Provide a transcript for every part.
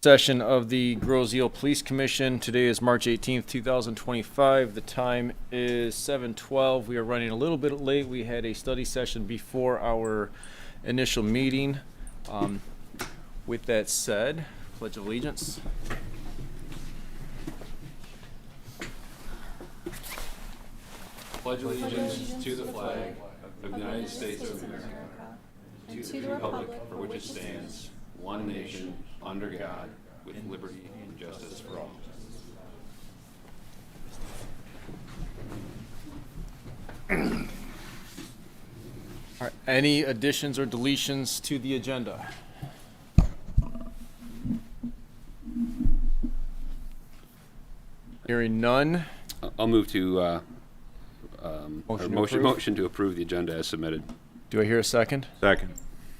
Session of the Grosse-Ile Police Commission. Today is March 18th, 2025. The time is 7:12. We are running a little bit late. We had a study session before our initial meeting. With that said, Pledge of Allegiance. Pledge allegiance to the flag of the United States of America, and to the republic for which it stands, one nation, under God, with liberty and justice for all. All right, any additions or deletions to the agenda? Hearing none. I'll move to Motion to approve the agenda as submitted. Do I hear a second? Second.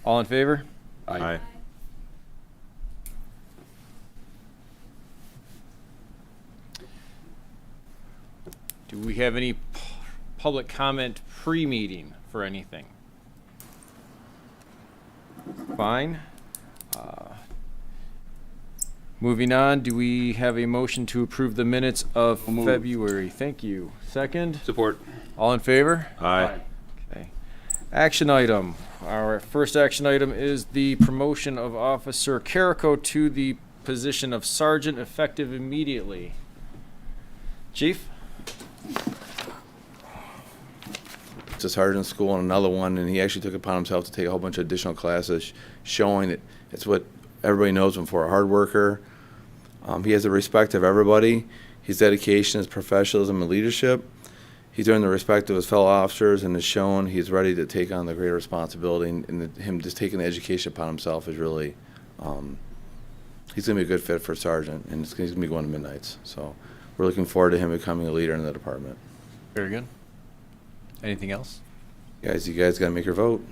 All in favor? Aye. Do we have any public comment pre-meeting for anything? Fine. Moving on, do we have a motion to approve the minutes of February? Thank you. Second? Support. All in favor? Aye. Okay. Action item. Our first action item is the promotion of Officer Carrico to the position of Sergeant effective immediately. Chief? It's a sergeant school and another one, and he actually took it upon himself to take a whole bunch of additional classes, showing that it's what everybody knows him for, a hard worker. He has the respect of everybody. His dedication, his professionalism, and leadership. He's earned the respect of his fellow officers and has shown he's ready to take on the greater responsibility. And him just taking the education upon himself is really, he's going to be a good fit for sergeant, and he's going to be going to midnights. So we're looking forward to him becoming a leader in the department. Very good. Anything else? Guys, you guys got to make your vote.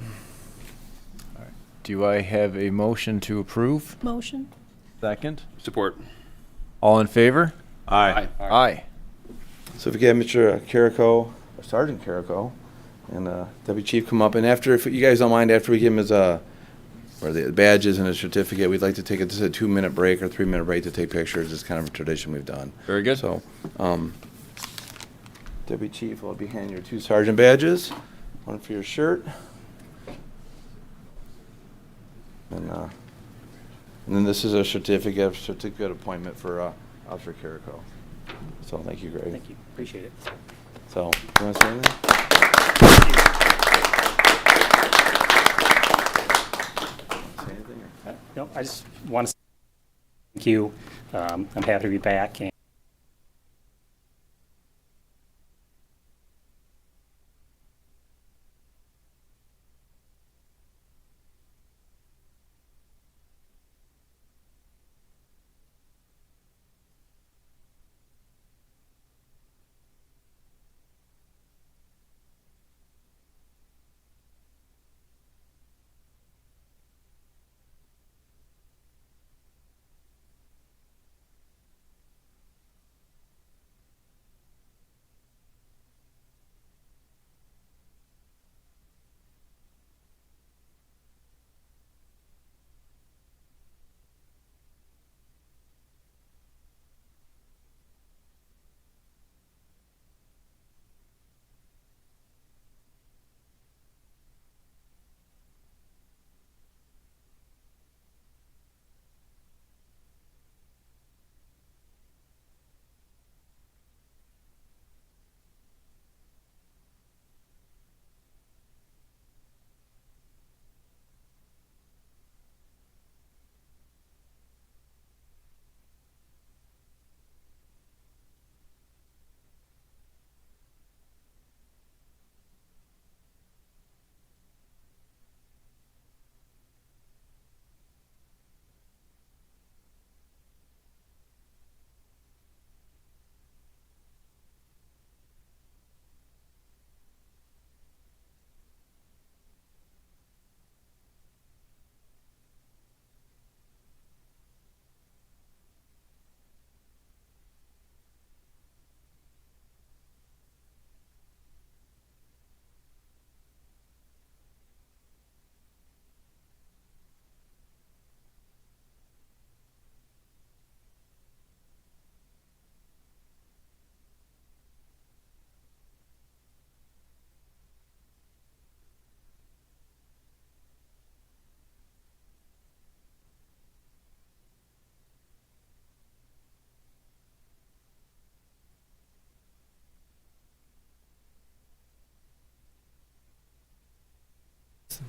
All right. Do I have a motion to approve? Motion. Second? Support. All in favor? Aye. Aye. So if we get Mr. Carrico, or Sergeant Carrico, and Deputy Chief come up, and after, if you guys don't mind, after we give him his the badges and his certificate, we'd like to take just a 2-minute break or 3-minute break to take pictures. It's kind of a tradition we've done. Very good. So, Deputy Chief, I'll be handing your 2 sergeant badges, one for your shirt, and then this is a certificate appointment for Officer Carrico. So thank you, Greg. Thank you. Appreciate it. So, you want to say anything? Say anything? No, I just want to thank you. I'm happy to be back. And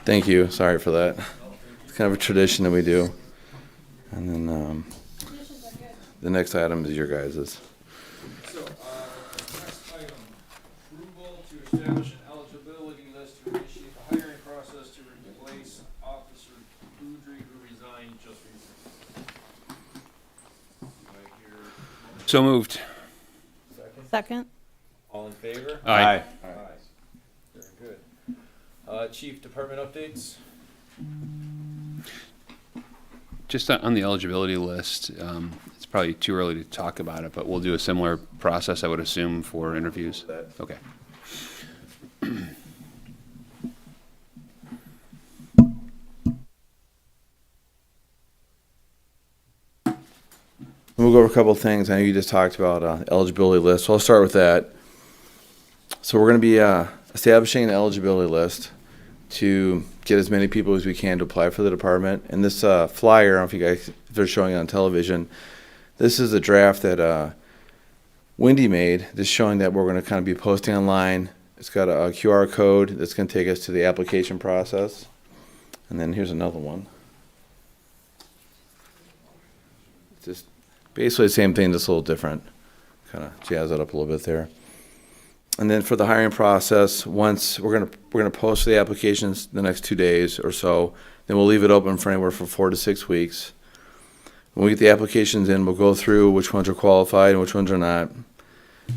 Thank you. Sorry for that. It's kind of a tradition that we do. And then the next item is your guys's. So, next item, approval to establish an eligibility list to initiate the hiring process to replace Officer Boudry, who resigned just recently. Do I hear motion? So moved. Second. All in favor? Aye. Aye. Very good. Chief, department updates? Just on the eligibility list, it's probably too early to talk about it, but we'll do a similar process, I would assume, for interviews. Okay. We'll go over a couple of things. I know you just talked about eligibility list, so I'll start with that. So we're going to be establishing an eligibility list to get as many people as we can to apply for the department. And this flyer, I don't know if you guys, if they're showing it on television, this is a draft that Wendy made, just showing that we're going to kind of be posting online. It's got a QR code that's going to take us to the application process. And then here's another one. It's just basically the same thing, just a little different. Kind of jazz it up a little bit there. And then for the hiring process, once we're gonna post the applications the next 2 days or so, then we'll leave it open for anywhere from 4 to 6 weeks. When we get the applications in, we'll go through which ones are qualified and which ones are not.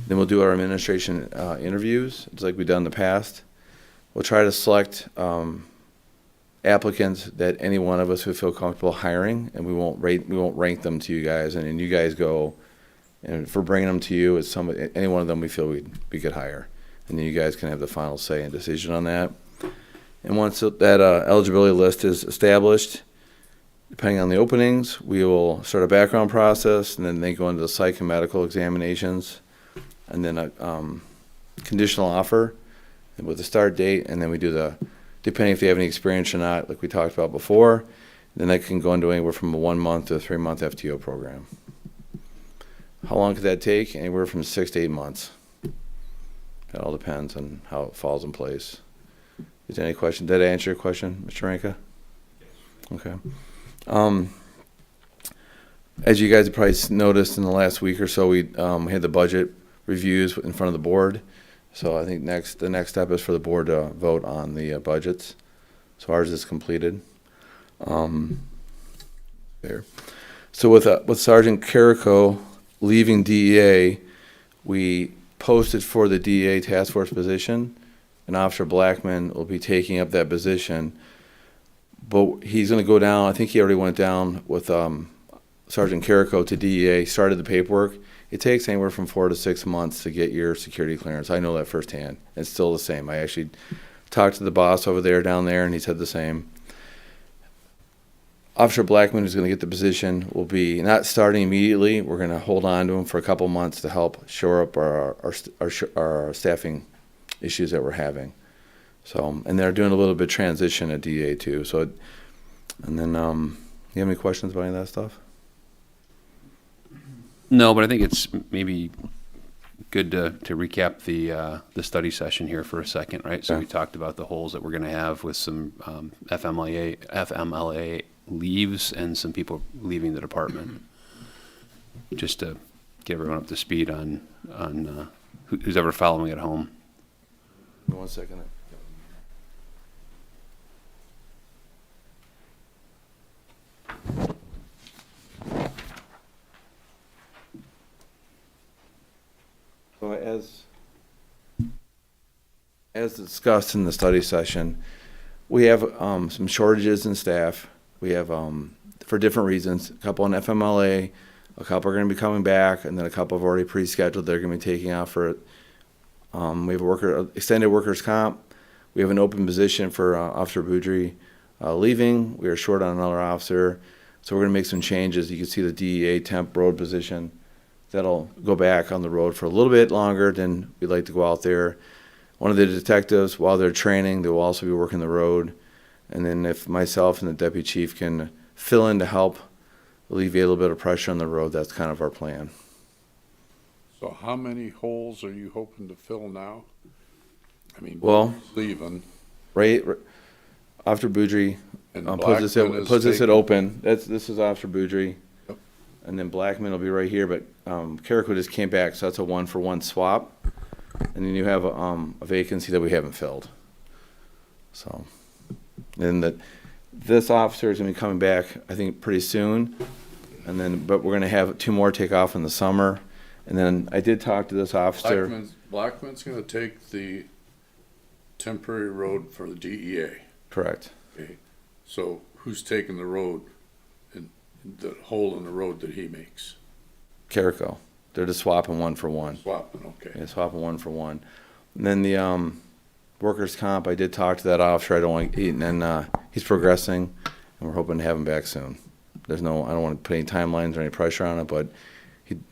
Then we'll do our administration interviews, just like we've done in the past. We'll try to select applicants that any one of us would feel comfortable hiring, and we won't rank them to you guys, and then you guys go. And if we're bringing them to you, it's any one of them we feel we could hire, and then you guys can have the final say and decision on that. And once that eligibility list is established, depending on the openings, we will start a background process, and then they go into the psych and medical examinations, and then a conditional offer with a start date, and then we do depending if they have any experience or not, like we talked about before, then they can go into anywhere from a 1 month to a 3 month FTO program. How long could that take? Anywhere from 6 to 8 months. It all depends on how it falls in place. Is there any question? Did I answer your question, Mr. Ranka? Okay. As you guys have probably noticed in the last week or so, we had the budget reviews in front of the board. So I think the next step is for the board to vote on the budgets. So ours is completed. There. So with Sergeant Carrico leaving DEA, we posted for the DEA task force position, and Officer Blackman will be taking up that position. But he's going to go down. I think he already went down with Sergeant Carrico to DEA, started the paperwork. It takes anywhere from 4 to 6 months to get your security clearance. I know that firsthand. It's still the same. I actually talked to the boss over there down there, and he said the same. Officer Blackman, who's going to get the position, will be not starting immediately. We're going to hold on to him for a couple months to help shore up our staffing issues that we're having. So, and they're doing a little bit of transition at DEA too. So, and then, you have any questions about any of that stuff? No, but I think it's maybe good to recap the study session here for a second, right? So Yeah. we talked about the holes that we're going to have with some FMLA leaves and some people leaving the department. Just to get everyone up to speed on who's ever following at home. 1 second. So as discussed in the study session, we have some shortages in staff. We have, for different reasons, a couple in FMLA, a couple are going to be coming back, and then a couple have already pre-scheduled. They're going to be taking out for it. We have extended workers' comp. We have an open position for Officer Boudry leaving. We are short on another officer. So we're going to make some changes. You can see the DEA temp road position. That'll go back on the road for a little bit longer than we'd like to go out there. One of the detectives, while they're training, they will also be working the road. And then if myself and the deputy chief can fill in to help alleviate a little bit of pressure on the road, that's kind of our plan. So how many holes are you hoping to fill now? I mean, Well, leaving. right, Officer Boudry And puts us Blackman is at taken- open. This is Officer Boudry. Yep. And then Blackman will be right here, but Carrico just came back, so that's a 1-for-1 swap. And then you have a vacancy that we haven't filled. So, and this officer is gonna be coming back, I think, pretty soon. And then, but we're gonna have 2 more take off in the summer. And then I did talk to this officer. Blackman's gonna take the temporary road for the DEA. Correct. Okay, so who's taking the road, and the hole in the road that he makes? Carrico. They're just swapping 1-for-1. Swapping, okay. Yeah, swapping 1-for-1. And then the workers' comp, I did talk to that officer. I don't want to eat, and then he's progressing, and we're hoping to have him back soon. I don't want to put any timelines or any pressure on it, but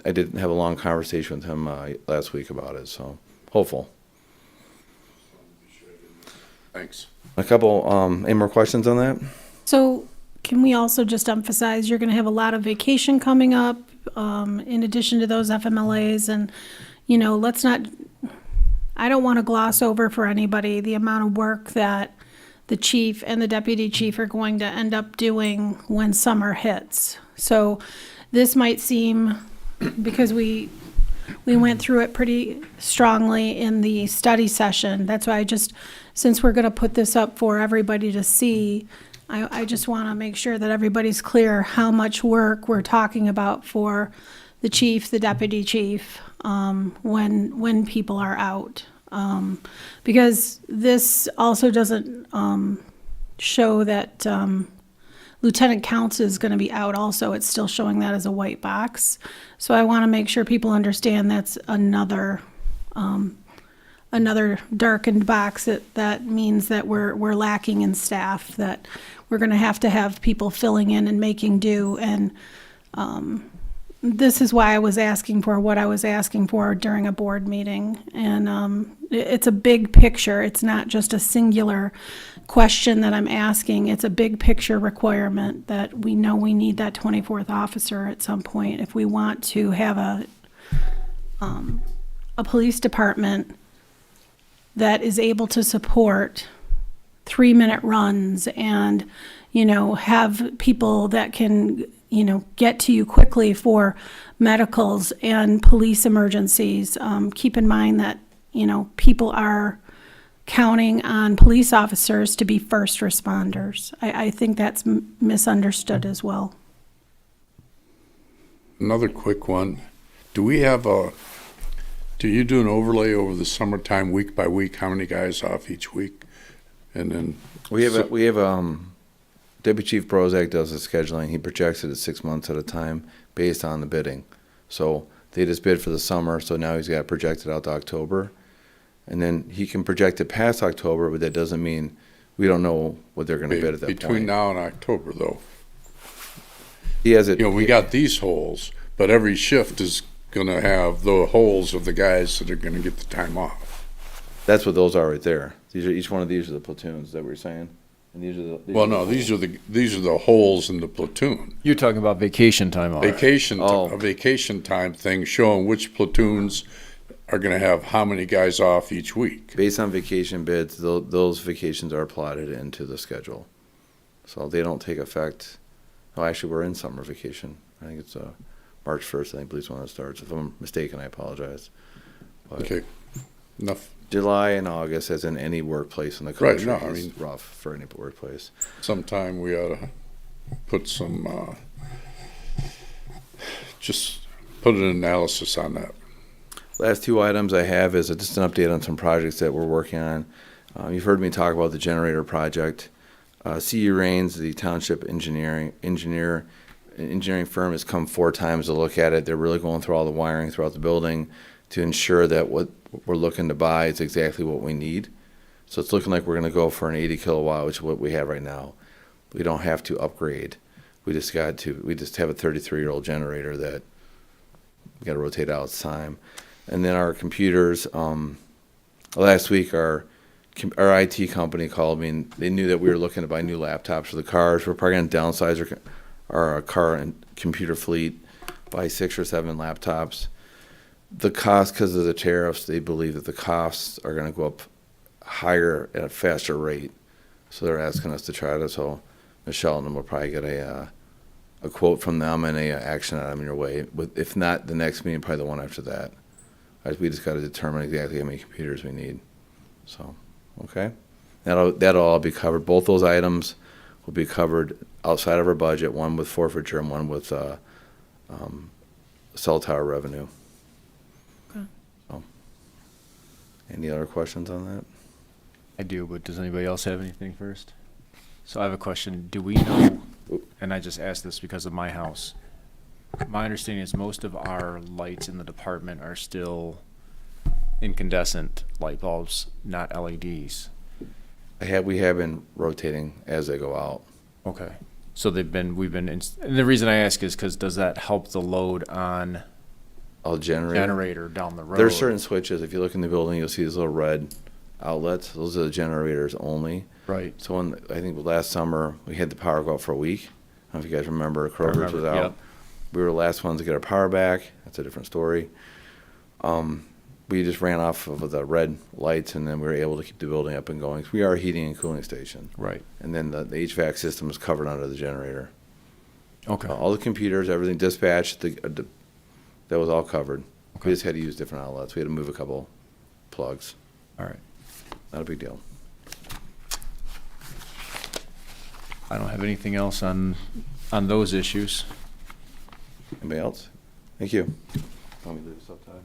I did have a long conversation with him last week about it, so hopeful. Thanks. A couple, any more questions on that? So can we also just emphasize, you're going to have a lot of vacation coming up, in addition to those FMLAs, and, let's not, I don't want to gloss over for anybody the amount of work that the chief and the deputy chief are going to end up doing when summer hits. So this might seem, because we went through it pretty strongly in the study session. That's why since we're going to put this up for everybody to see, I just want to make sure that everybody's clear how much work we're talking about for the chief, the deputy chief, when people are out. Because this also doesn't show that Lieutenant Counts is going to be out also. It's still showing that as a white box. So I want to make sure people understand that's another darkened box that means that we're lacking in staff, that we're going to have people filling in and making do. And this is why I was asking for what I was asking for during a board meeting. And it's a big picture. It's not just a singular question that I'm asking. It's a big picture requirement that we know we need that 24th officer at some point if we want to have a police department that is able to support 3-minute runs and, have people that can, get to you quickly for medicals and police emergencies. Keep in mind that, people are counting on police officers to be first responders. I think that's misunderstood as well. Another quick one. Do you do an overlay over the summertime, week by week, how many guys off each week? And then. We have Deputy Chief Brozak does the scheduling. He projects it at 6 months at a time based on the bidding. So they just bid for the summer, so now he's got it projected out to October. And then he can project it past October, but that doesn't mean we don't know what they're going to bid at that point. Between now and October, though. He has it. We got these holes, but every shift is gonna have the holes of the guys that are gonna get the time off. That's what those are right there. Each one of these are the platoons that we're saying. And these are the. These are the holes in the platoon. You're talking about vacation time off. A vacation time thing showing which platoons are gonna have how many guys off each week. Based on vacation bids, those vacations are plotted into the schedule. So they don't take effect. Oh, actually, we're in summer vacation. I think it's March 1st, I think, believe when it starts. If I'm mistaken, I apologize. But Okay, enough. July and August, as in any workplace in the country, Right, no, I is mean- rough for any workplace. Sometime we ought to put some, just put an analysis on that. Last 2 items I have is just an update on some projects that we're working on. You've heard me talk about the generator project. CE Rains, the township engineering firm, has come 4 times to look at it. They're really going through all the wiring throughout the building to ensure that what we're looking to buy is exactly what we need. So it's looking like we're going to go for an 80 kilowatt, which is what we have right now. We don't have to upgrade. We just have a 33-year-old generator that we got to rotate out. It's time. And then our computers. Last week, our IT company called me, and they knew that we were looking to buy new laptops for the cars. We're probably going to downsize our car and computer fleet, buy 6 or 7 laptops. The cost, because of the tariffs, they believe that the costs are going to go up higher at a faster rate So they're asking us to try to, so Michelle and them will probably get a quote from them and a action item your way. If not the next meeting, probably the one after that. We just got to determine exactly how many computers we need. So, okay. That'll all be covered. Both those items will be covered outside of our budget, one with forfeiture and one with cell tower revenue. Okay. So, any other questions on that? I do, but does anybody else have anything first? So I have a question. Do we know, and I just asked this because of my house, my understanding is most of our lights in the department are still incandescent light bulbs, not LEDs. We have been rotating as they go out. Okay. So and the reason I ask is because does that help the load on All generator down the road? There are certain switches. If you look in the building, you'll see these little red outlets. Those are the generators only. Right. So I think last summer, we had the power go out for a week. I don't know if you guys remember, Kroger's was out. Yep. We were the last ones to get our power back. That's a different story. We just ran off of the red lights, and then we were able to keep the building up and going. We are a heating and cooling station. Right. And then the HVAC system is covered under the generator. Okay. All the computers, everything dispatched, that was all covered. Okay. We just had to use different outlets. We had to move a couple plugs. All right. Not a big deal. I don't have anything else on those issues. Anybody else? Thank you. Want me to leave this up, Todd?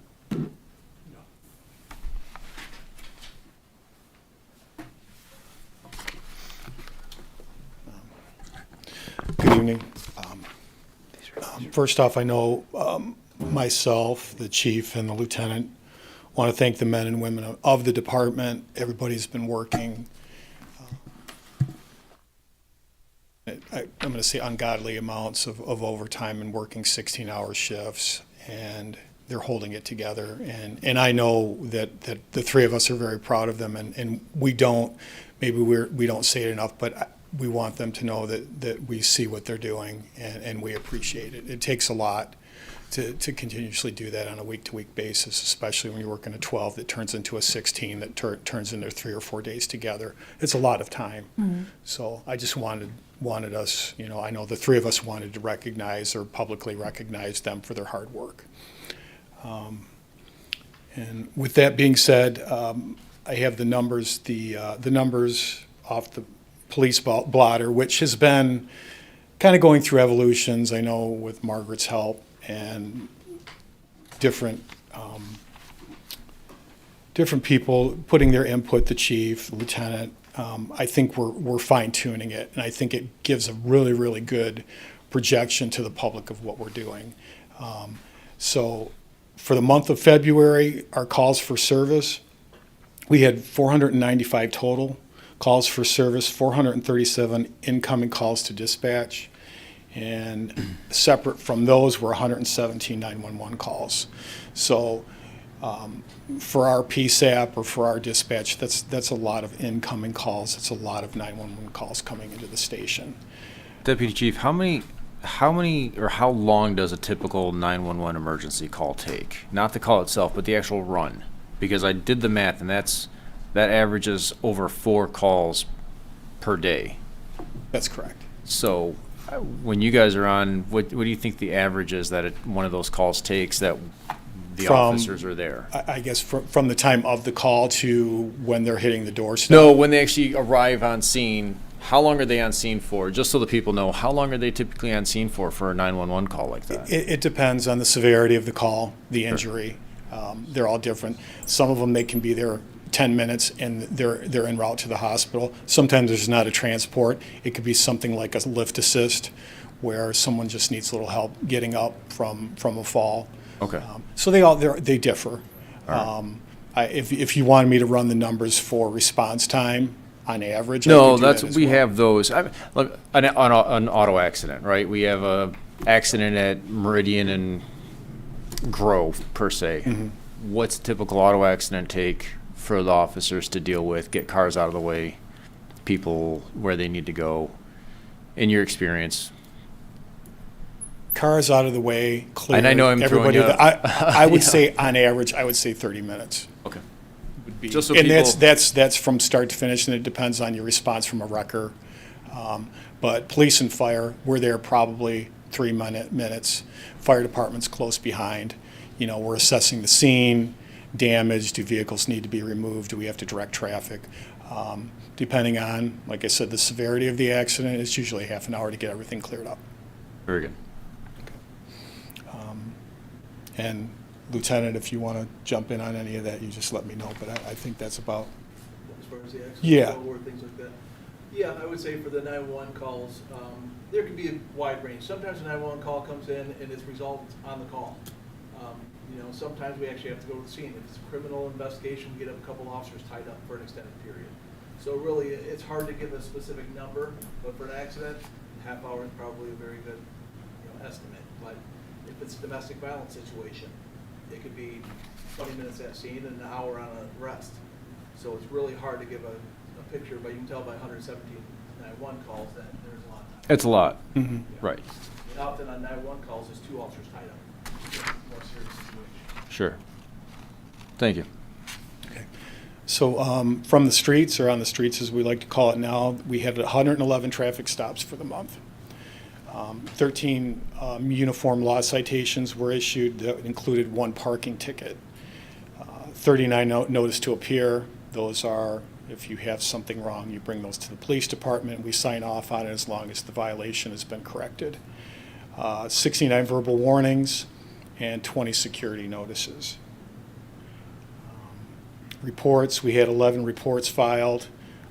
Good evening. First off, I know myself, the chief, and the lieutenant want to thank the men and women of the department. Everybody's been working, I'm going to say ungodly amounts of overtime and working 16-hour shifts, and they're holding it together. And I know that the three of us are very proud of them, and we don't say it enough, but we want them to know that we see what they're doing and we appreciate it. It takes a lot to continuously do that on a week-to-week basis, especially when you're working a 12 that turns into a 16 that turns into 3 or 4 days together. It's a lot of time. Mm-hmm. So I just wanted us, I know the three of us wanted to recognize or publicly recognize them for their hard work. And with that being said, I have the numbers off the police blotter, which has been kind of going through evolutions, I know, with Margaret's help and different people putting their input, the chief, the lieutenant. I think we're fine-tuning it, and I think it gives a really, really good projection to the public of what we're doing. So for the month of February, our calls for service, we had 495 total calls for service, 437 incoming calls to dispatch, and separate from those were 117 911 calls. So for our PSAP or for our dispatch, that's a lot of incoming calls. It's a lot of 911 calls coming into the station. Deputy Chief, how many or how long does a typical 911 emergency call take? Not the call itself, but the actual run. Because I did the math, and that averages over 4 calls per day. That's correct. So when you guys are on, what do you think the average is that one of those calls takes that the officers are there? I guess from the time of the call to when they're hitting the doorstep? No, when they actually arrive on scene, how long are they on scene for? Just so the people know, how long are they typically on scene for a 911 call like that? It depends on the severity of the call, the injury. They're all different. Some of them, they can be there 10 minutes and they're en route to the hospital. Sometimes there's not a transport. It could be something like a lift assist where someone just needs a little help getting up from a fall. Okay. So they differ. Right. If you wanted me to run the numbers for response time on average, No, I could do that as we well. have those. An auto accident, right? We have a accident at Meridian and Grove, per se. Mm-hmm. What's a typical auto accident take for the officers to deal with, get cars out of the way, people where they need to go, in your experience? Cars out of the way, clear. And I know I'm throwing everybody. you I would Yeah. say on average, I would say 30 minutes. Okay. be. Just so And people- that's from start to finish, and it depends on your response from a wrecker. But police and fire, we're there probably 3 minutes. Fire department's close behind. You know, we're assessing the scene, damage, do vehicles need to be removed, do we have to direct traffic? Depending on, like I said, the severity of the accident, it's usually half an hour to get everything cleared up. Very good. And Lieutenant, if you want to jump in on any of that, you just let me know, but I think that's about, As far as the accidents Yeah. go, or things like that. Yeah, I would say for the 911 calls, there can be a wide range. Sometimes a 911 call comes in and it's resolved on the call. You know, sometimes we actually have to go to the scene. If it's a criminal investigation, we get a couple officers tied up for an extended period. So really, it's hard to give a specific number, but for an accident, half hour is probably a very good, estimate. But if it's a domestic violence situation, it could be 20 minutes at scene and an hour on a rest. So it's really hard to give a picture, but you can tell by 117 911 calls that there's a lot of time. It's a lot. Mm-hmm. Right. And often on 911 calls, there's 2 officers tied up. More serious situation. Sure. Thank you. so from the streets, or on the streets as we like to call it now, we had 111 traffic stops for the month. 13 uniform law citations were issued that included 1 parking ticket. 39 notice to appear. Those are, if you have something wrong, you bring those to the police department. We sign off on it as long as the violation has been corrected. 69 verbal warnings and 20 security notices. Reports, we had 11 reports filed,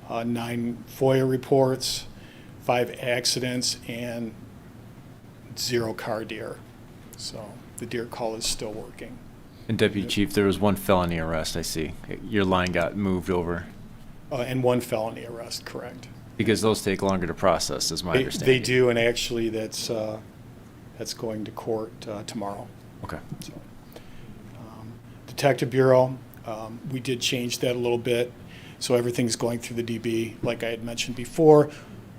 9 FOIA reports, 5 accidents, and 0 car deer. So the deer call is still working. And Deputy Chief, there was 1 felony arrest, I see. Your line got moved over And 1 felony arrest, correct. because those take longer to process, is my They understanding. do, and actually that's going to court tomorrow. Okay. So, Detective Bureau, we did change that a little bit, so everything's going through the DB. Like I had mentioned before,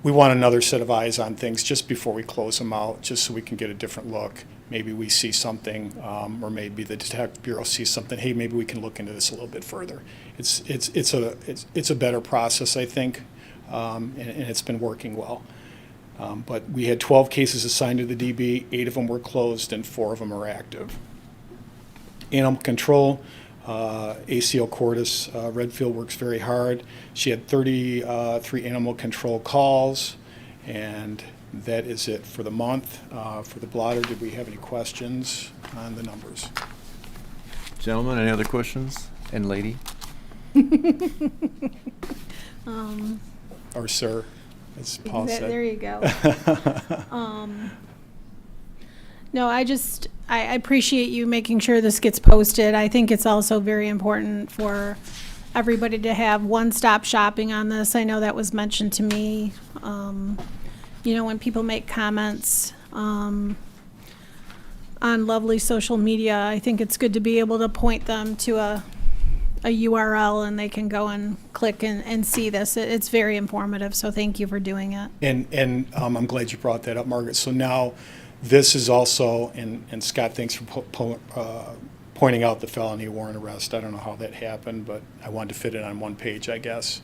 we want another set of eyes on things just before we close them out, just so we can get a different look. Maybe we see something, or maybe the Detective Bureau sees something, hey, maybe we can look into this a little bit further. It's a better process, I think, and it's been working well. But we had 12 cases assigned to the DB, 8 of them were closed, and 4 of them are active. Animal control, ACO Cordis Redfield works very hard. She had 33 animal control calls, and that is it for the month. For the blotter, did we have any questions on the numbers? Gentlemen, any other questions? And lady? Or sir, as Paul said. There you go. No, I appreciate you making sure this gets posted. I think it's also very important for everybody to have one-stop shopping on this. I know that was mentioned to me. When people make comments on lovely social media, I think it's good to be able to point them to a URL and they can go and click and see this. It's very informative, so thank you for doing it. And I'm glad you brought that up, Margaret. So now, this is also, and Scott, thanks for pointing out the felony warrant arrest. I don't know how that happened, but I wanted to fit it on one page, I guess.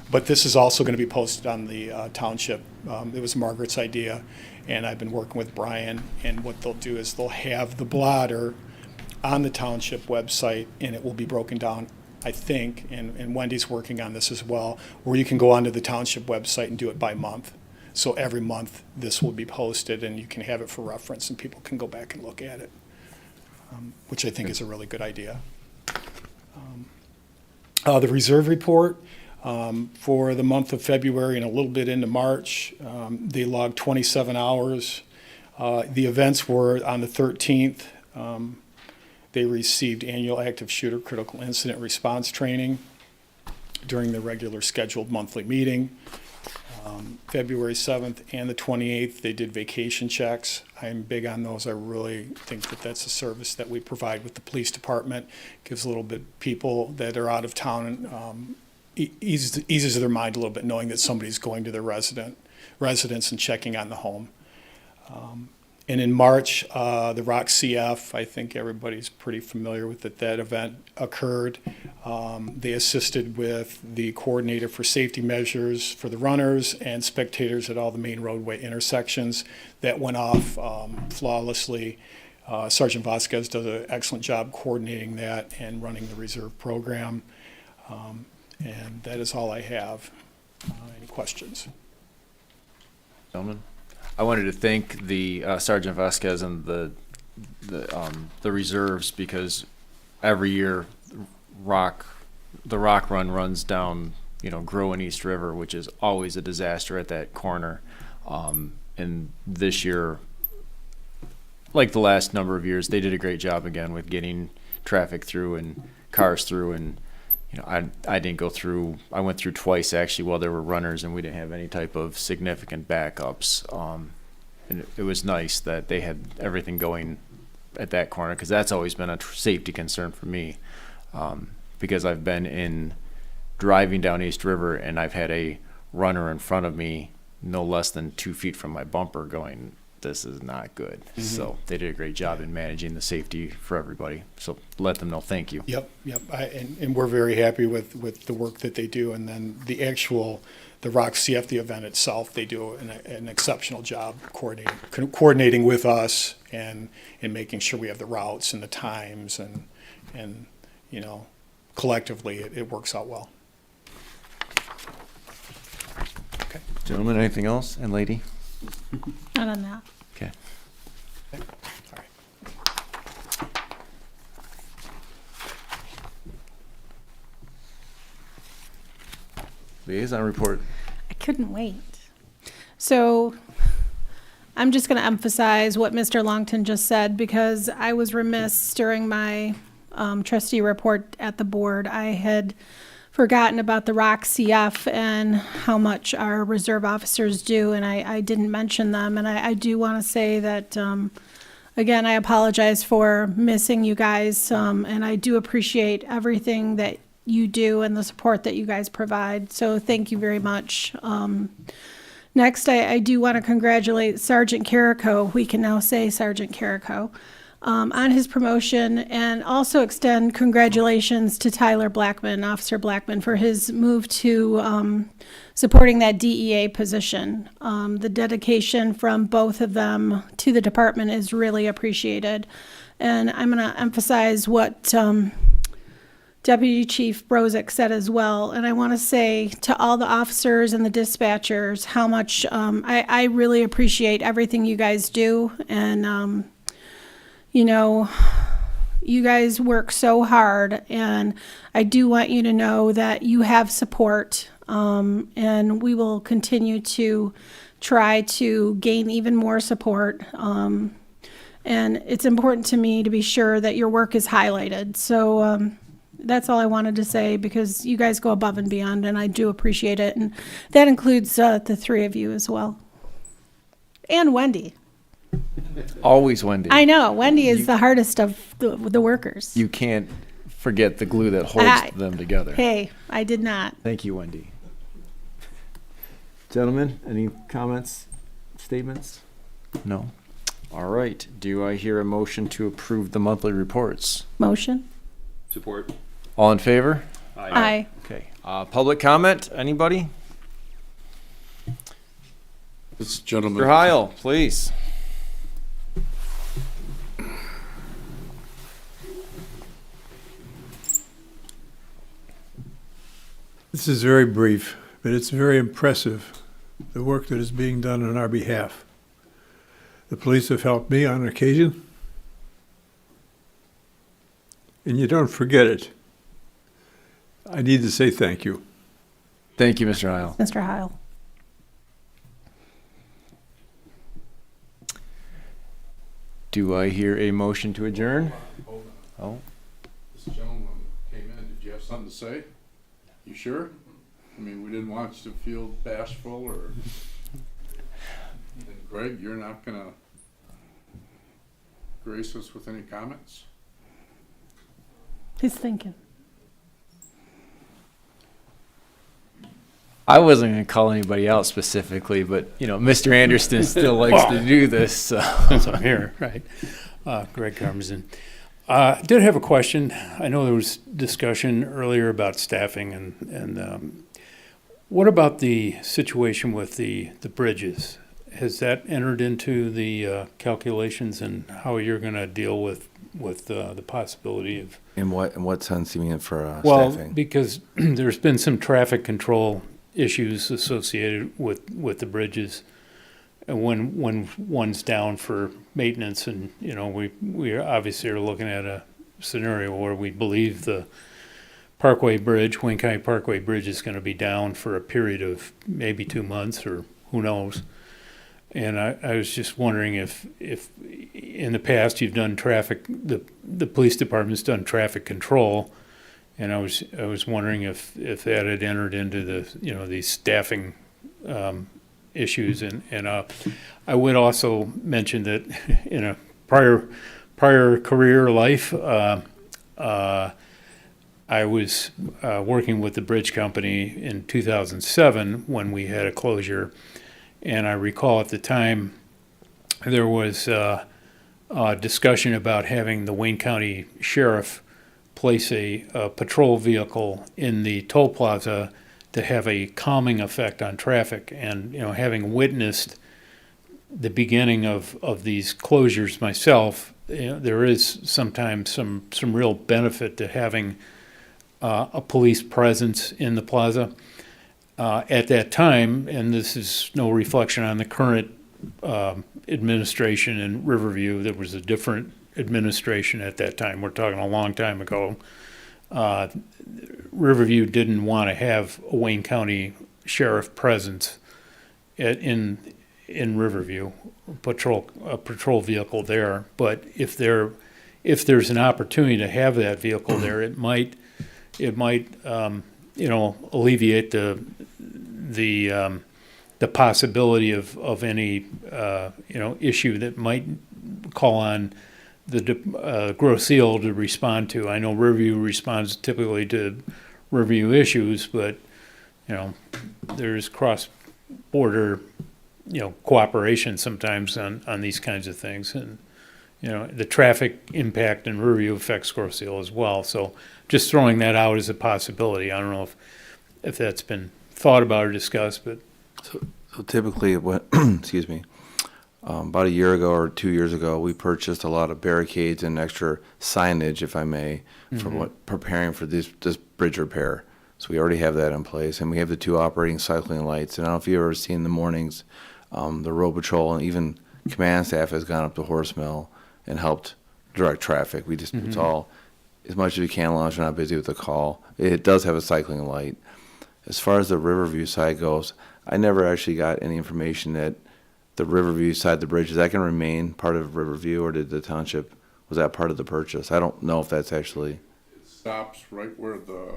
But this is also going to be posted on the township. It was Margaret's idea, and I've been working with Brian, and what they'll do is they'll have the blotter on the township website, and it will be broken down, I think, and Wendy's working on this as well, where you can go onto the township website and do it by month. So every month, this will be posted, and you can have it for reference, and people can go back and look at it, which I think is a really good idea. The reserve report for the month of February and a little bit into March, they logged 27 hours. The events were on the 13th. They received annual active shooter critical incident response training during the regular scheduled monthly meeting. February 7th and the 28th, they did vacation checks. I'm big on those. I really think that that's a service that we provide with the police department. Gives a little bit people that are out of town, eases their mind a little bit knowing that somebody's going to their residence and checking on the home. And in March, the Rock CF, I think everybody's pretty familiar with it. That event occurred. They assisted with the coordinator for safety measures for the runners and spectators at all the main roadway intersections. That went off flawlessly. Sergeant Vasquez does an excellent job coordinating that and running the reserve program. And that is all I have. Any questions? Gentlemen, I wanted to thank the Sergeant Vasquez and the reserves, because every year the rock run runs down, Grow and East River, which is always a disaster at that corner. And this year, like the last number of years, they did a great job again with getting traffic through and cars through. And I didn't go through. I went through twice actually while there were runners, and we didn't have any type of significant backups. And it was nice that they had everything going at that corner, because that's always been a safety concern for me. Because I've been driving down East River, and I've had a runner in front of me no less than 2 feet from my bumper going, this is not good. Mm-hmm. So they did a great job in managing the safety for everybody. So let them know thank you. Yep. And we're very happy with the work that they do. And then the Rock CF, the event itself, they do an exceptional job coordinating with us and making sure we have the routes and the times and collectively it works out well. Okay. Gentlemen, anything else? And lady? Not on that. Okay. All right. Liaison report. I couldn't wait. So I'm just going to emphasize what Mr. Longton just said, because I was remiss during my trustee report at the board. I had forgotten about the ROC CF and how much our reserve officers do, and I didn't mention them. And I do want to say that, again, I apologize for missing you guys, and I do appreciate everything that you do and the support that you guys provide. So thank you very much. Next, I do want to congratulate Sergeant Carrico. We can now say Sergeant Carrico on his promotion, and also extend congratulations to Tyler Blackman, Officer Blackman, for his move to supporting that DEA position. The dedication from both of them to the department is really appreciated. And I'm going to emphasize what Deputy Chief Brozick said as well. And I want to say to all the officers and the dispatchers how much I really appreciate everything you guys do. And, you guys work so hard, and I do want you to know that you have support, and we will continue to try to gain even more support. And it's important to me to be sure that your work is highlighted. So that's all I wanted to say, because you guys go above and beyond, and I do appreciate it. And that includes the three of you as well. And Wendy. Always Wendy. I know. Wendy is the hardest of the workers. You can't forget the glue that holds them together. Hey, I did not. Thank you, Wendy. Gentlemen, any comments, statements? No? All right. Do I hear a motion to approve the monthly reports? Motion? Support. All in favor? Aye. Okay. Public comment? Anybody? This gentleman. Mr. Heil, please. This is very brief, but it's very impressive, the work that is being done on our behalf. The police have helped me on occasion, and you don't forget it. I need to say thank you. Thank you, Mr. Heil. Mr. Heil. Do I hear a motion to adjourn? Oh, This gentleman came in, did you have something to say? You sure? I mean, we didn't want you to feel bashful or... And Greg, you're not gonna grace us with any comments? He's thinking. I wasn't going to call anybody out specifically, but, Mr. Anderson still likes to do this. So. Since I'm here, right? Greg Carmazin. I did have a question. I know there was discussion earlier about staffing and what about the situation with the bridges? Has that entered into the calculations and how you're going to deal with the possibility of? In what sense do you mean for Well, staffing? because there's been some traffic control issues associated with the bridges. And when one's down for maintenance, and we obviously are looking at a scenario where we believe the Parkway Bridge, Wayne County Parkway Bridge, is going to be down for a period of maybe 2 months or who knows. And I was just wondering if in the past you've done the police department's done traffic control, and I was wondering if that had entered into the these staffing issues, and I would also mention that in a prior career life, I was working with the bridge company in 2007 when we had a closure, and I recall at the time there was a discussion about having the Wayne County Sheriff place a patrol vehicle in the toll plaza to have a calming effect on traffic. And having witnessed the beginning of these closures myself, there is sometimes some real benefit to having a police presence in the plaza. At that time, and this is no reflection on the current administration in Riverview, there was a different administration at that time. We're talking a long time ago. Riverview didn't want to have a Wayne County Sheriff presence in Riverview, a patrol vehicle there. But if there's an opportunity to have that vehicle there, it might alleviate the possibility of any issue that might call on the Grosse Ile to respond to. I know Riverview responds typically to Riverview issues, but there's cross-border cooperation sometimes on these kinds of things, and the traffic impact in Riverview affects Grosse Ile as well. So just throwing that out as a possibility. I don't know if that's been thought about or discussed, but So typically, excuse me, about a year ago or 2 years ago, we purchased a lot of barricades and extra signage, if I may, for preparing for this bridge repair. So we already have that in place, and we have the 2 operating cycling lights. And I don't know if you've ever seen in the mornings, the road patrol and even command staff has gone up to Horse Mill and helped direct traffic. We just it's all as much as we can, as long as we're not busy with the call. It does have a cycling light. As far as the Riverview side goes, I never actually got any information that the Riverview side of the bridge, is that going to remain part of Riverview, or did the township, was that part of the purchase? I don't know if that's actually. It stops right where the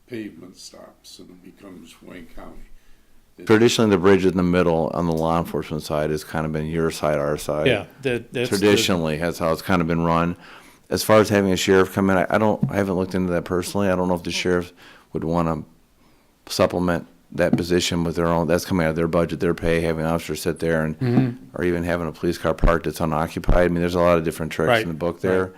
pavement stops and it becomes Wayne County. Traditionally, the bridge in the middle on the law enforcement side has kind of been your side, our side. yeah, that's Traditionally, that's how it's kind of been run. As far as having a sheriff come in, I haven't looked into that personally. I don't know if the sheriff would want to supplement that position with their own, that's coming out of their budget, their pay, having officers sit there and, or even having a police car parked that's unoccupied. I mean, there's a lot of different tricks Right, in the book there.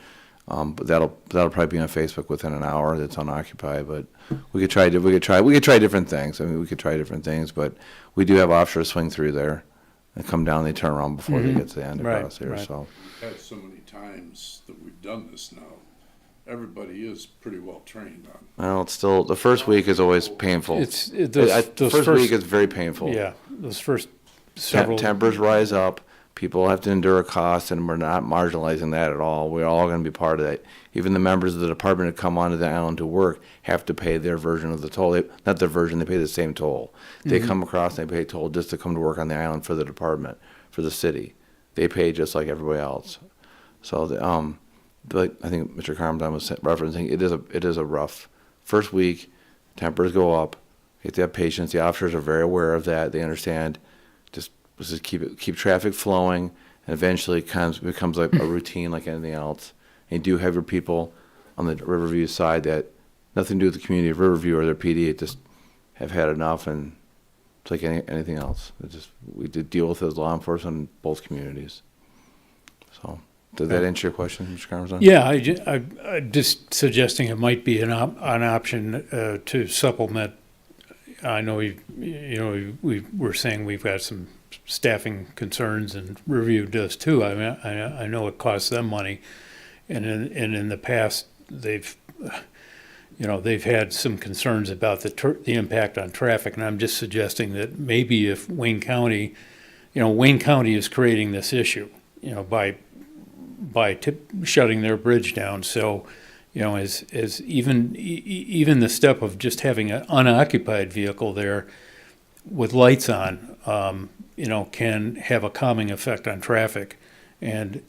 But that'll probably be on Facebook within an hour that's unoccupied, but we could try different things. I mean, we could try different things, but we do have officers swing through there and come down, they turn around before they get to the end Right, across there, right. so. We've had so many times that we've done this now. Everybody is pretty well trained on. Well, it's still, the first week is always painful. those First week is very painful. yeah, those first several Tempers rise up, people have to endure a cost, and we're not marginalizing that at all. We're all going to be part of that. Even the members of the department that come onto the island to work have to pay their version of the toll. Not their version, they pay the same toll. They come across and they pay toll just to come to work on the island for the department, for the city. They pay just like everybody else. So, like I think Mr. Carmine was referencing, it is a rough first week. Tempers go up. You have to have patience. The officers are very aware of that. They understand. Let's just keep traffic flowing, and eventually it becomes like a routine like anything else. And you do have your people on the Riverview side that nothing to do with the community of Riverview or their PD, just have had enough, and it's like anything else. We did deal with it as law enforcement in both communities. So Does that answer your question, Mr. Carmazon? Yeah, I just suggesting it might be an option to supplement. I know we were saying we've got some staffing concerns, and Review does too. I mean, I know it costs them money, and in the past they've had some concerns about the impact on traffic, and I'm just suggesting that maybe if Wayne County is creating this issue, by shutting their bridge down. So, as even the step of just having an unoccupied vehicle there with lights on, can have a calming effect on traffic. And,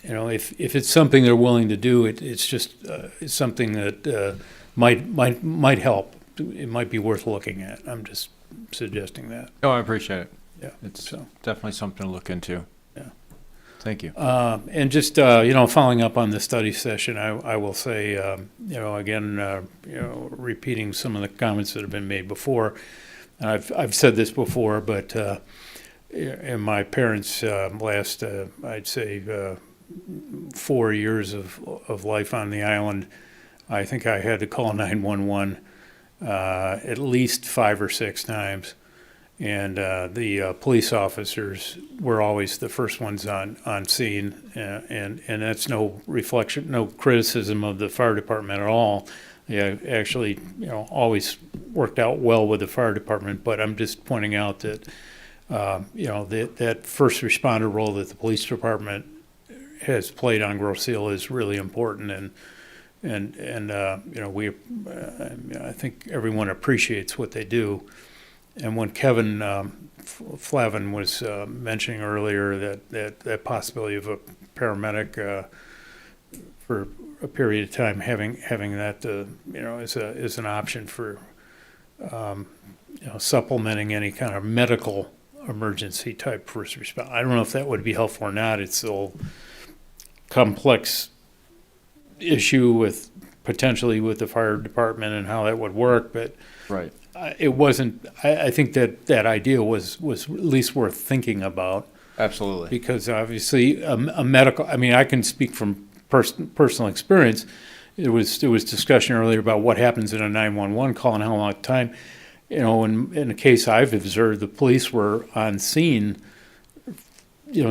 if it's something they're willing to do, it's just it's something that might help. It might be worth looking at. I'm just suggesting that. Oh, I appreciate it. Yeah. It's definitely something to look into. Yeah. Thank you. And just, following up on the study session, I will say, again, repeating some of the comments that have been made before. And I've said this before, but in my parents' last, I'd say, 4 years of life on the island, I think I had to call 911 at least 5 or 6 times. And the police officers were always the first ones on scene, and that's no reflection, no criticism of the fire department at all. They actually, always worked out well with the fire department. But I'm just pointing out that, that first responder role that the police department has played on Grosse Ile is really important, and I think everyone appreciates what they do. And when Kevin Flavin was mentioning earlier that possibility of a paramedic for a period of time, having that as an option for supplementing any kind of medical emergency type first response. I don't know if that would be helpful or not. It's a complex issue potentially with the fire department and how that would work, but Right. it wasn't. I think that idea was at least worth thinking about, Absolutely. because obviously a medical. I mean, I can speak from personal experience. There was discussion earlier about what happens in a 911 call and how long time. In a case I've observed, the police were on scene,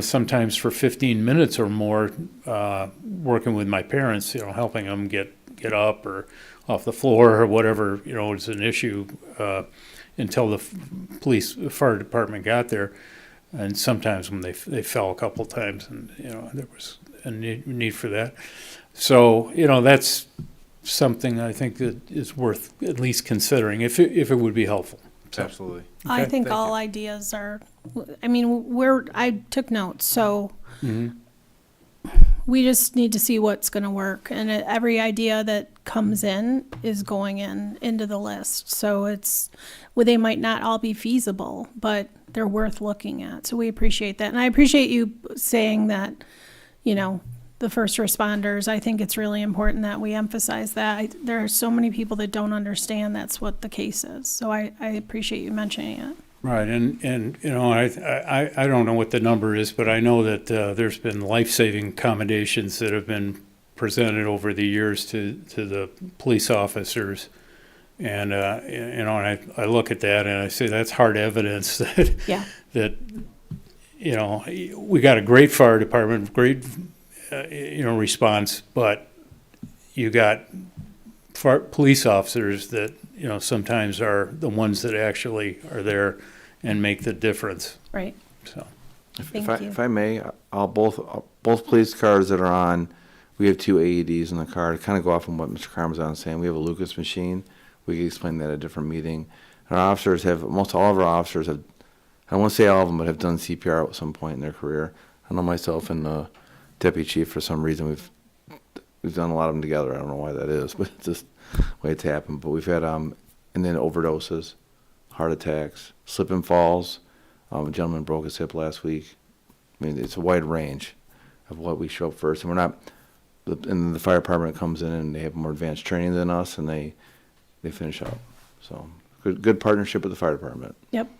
sometimes for 15 minutes or more, working with my parents, helping them get up or off the floor or whatever, is an issue, until the fire department got there. And sometimes when they fell a couple times, and, there was a need for that. So, that's something I think that is worth at least considering if it would be helpful. So, Absolutely. I Okay. think Thank all you. ideas are, I took notes, so we just need to see what's going to work. And every idea that comes in is going into the list. So they might not all be feasible, but they're worth looking at. So we appreciate that. And I appreciate you saying that, the first responders, I think it's really important that we emphasize that. There are so many people that don't understand that's what the case is. So I appreciate you mentioning it. Right, and I don't know what the number is, but I know that there's been life-saving accommodations that have been presented over the years to the police officers, and and I look at that and I say that's hard evidence that Yeah. that we got a great fire department, great response, but you got police officers that sometimes are the ones that actually are there and make the difference. Right. So Thank you. If I may, both police cars that are on, we have 2 AEDs in the car. To kind of go off on what Mr. Carmazon was saying, we have a Lucas machine. We can explain that at a different meeting. Our officers most all of our officers have, I won't say all of them, but have done CPR at some point in their career. I know myself and the deputy chief, for some reason, we've done a lot of them together. I don't know why that is, but it's just the way it's happened. But we've had, and then overdoses, heart attacks, slip and falls. A gentleman broke his hip last week. I mean, it's a wide range of what we show up first. And we're not, and the fire department comes in and they have more advanced training than us, and they finish up. So good partnership with the fire department. Yep.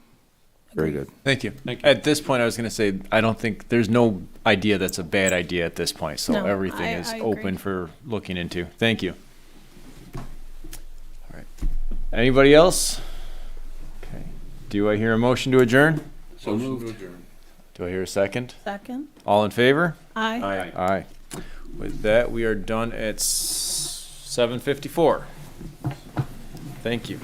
Very good. Thank you. Thank you. At this point, I was gonna say, I don't think, there's no idea that's a bad idea at this point, so No, everything I- is I open agree. for looking into. Thank you. All right. Anybody else? Okay. Do I hear a motion to adjourn? So Motion moved. to adjourn. Do I hear a second? Second? All in favor? Aye. Aye. With that, we are done at 7:54. Thank you.